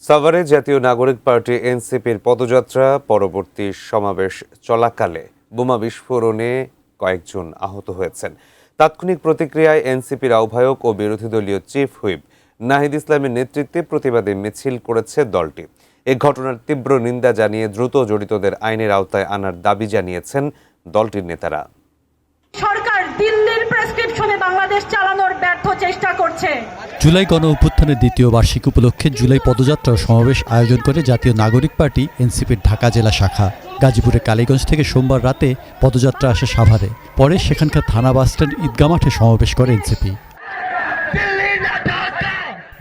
সাভারে জাতীয় নাগরিক পার্টি এনসিপির পদযাত্রা পরবর্তী সমাবেশ চলাকালে বোমা বিস্ফোরণে কয়েকজন আহত হয়েছেন। তাৎক্ষণিক প্রতিক্রিয়ায় এনসিপির আহ্বায়ক ও বিরোধী দলীয় চিফ হুইপ নাহিদ ইসলামের নেতৃত্বে প্রতিবাদী মিছিল করেছে দলটি। এ ঘটনার তীব্র নিন্দা জানিয়ে দ্রুত জড়িতদের আইনের আওতায় আনার দাবি জানিয়েছেন দলটির নেতারা। সরকার দিল্লির প্রেসক্রিপশনে বাংলাদেশ চালানোর ব্যর্থ চেষ্টা করছে। জুলাই গণ অভ্যুত্থানের দ্বিতীয় বার্ষিকী উপলক্ষে জুলাই পদযাত্রা সমাবেশ আয়োজন করে জাতীয় নাগরিক পার্টি এনসিপির ঢাকা জেলা শাখা। গাজীপুরের কালীগঞ্জ থেকে সোমবার রাতে পদযাত্রা আসে সাভারে। পরে সেখানকার থানা বাসস্ট্যান্ড ঈদগাহ মাঠে সমাবেশ করে এনসিপি।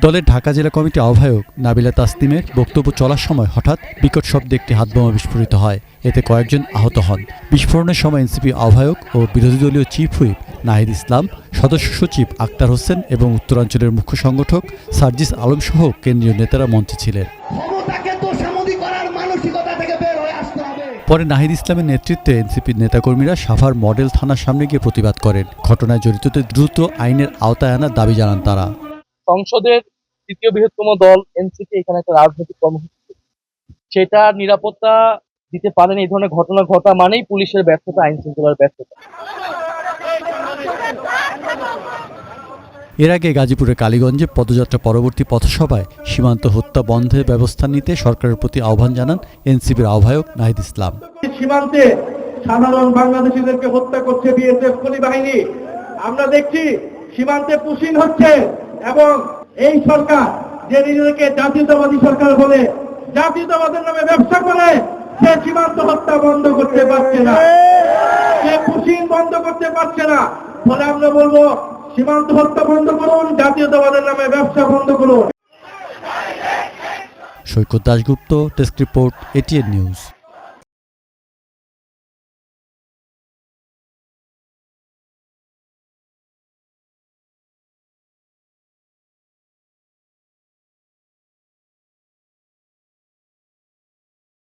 দলের ঢাকা জেলা কমিটি আহ্বায়ক নাবিলা তাসনিমের বক্তব্য চলার সময় হঠাৎ বিকট শব্দে একটি হাতবোমা বিস্ফোরিত হয়। এতে কয়েকজন আহত হন। বিস্ফোরণের সময় এনসিপি আহ্বায়ক ও বিরোধী দলীয় চিফ হুইপ নাহিদ ইসলাম, সদস্য সচিব আক্তার হোসেন এবং উত্তরাঞ্চলের মুখ্য সংগঠক সার্জিস আলম সহ কেন্দ্রীয় নেতারা মঞ্চে ছিলেন। পরে নাহিদ ইসলামের নেতৃত্বে এনসিপির নেতাকর্মীরা সাভার মডেল থানার সামনে গিয়ে প্রতিবাদ করেন। ঘটনায় জড়িতদের দ্রুত আইনের আওতায় আনার দাবি জানান তারা। সংসদের তৃতীয় বৃহত্তম দল এনসিপি এখানে একটা রাজনৈতিক কর্মসূচি, সেটা নিরাপত্তা দিতে পারেন। এই ধরনের ঘটনা ঘটা মানেই পুলিশের ব্যর্থতা, আইন শৃঙ্খলার ব্যর্থতা। এর আগে গাজীপুরের কালীগঞ্জে পদযাত্রা পরবর্তী পথসভায় সীমান্ত হত্যা বন্ধের ব্যবস্থা নিতে সরকারের প্রতি আহ্বান জানান এনসিপির আহ্বায়ক নাহিদ ইসলাম। সীমান্তে সাধারণ বাংলাদেশিদেরকে হত্যা করছে বিএসএফ বাহিনী। আমরা দেখছি সীমান্তে পুশিং হচ্ছে এবং এই সরকার যে নিজেকে জাতীয়তাবাদী সরকার বলে জাতীয়তাবাদের নামে ব্যবসা করে, সে সীমান্ত হত্যা বন্ধ করতে পারছে না, সে পুশিং বন্ধ করতে পারছে না। ফলে আমরা বলবো সীমান্ত হত্যা বন্ধ করুন, জাতীয়তাবাদের নামে ব্যবসা বন্ধ করুন। Saikat Dasgupta, desk report, ATN news.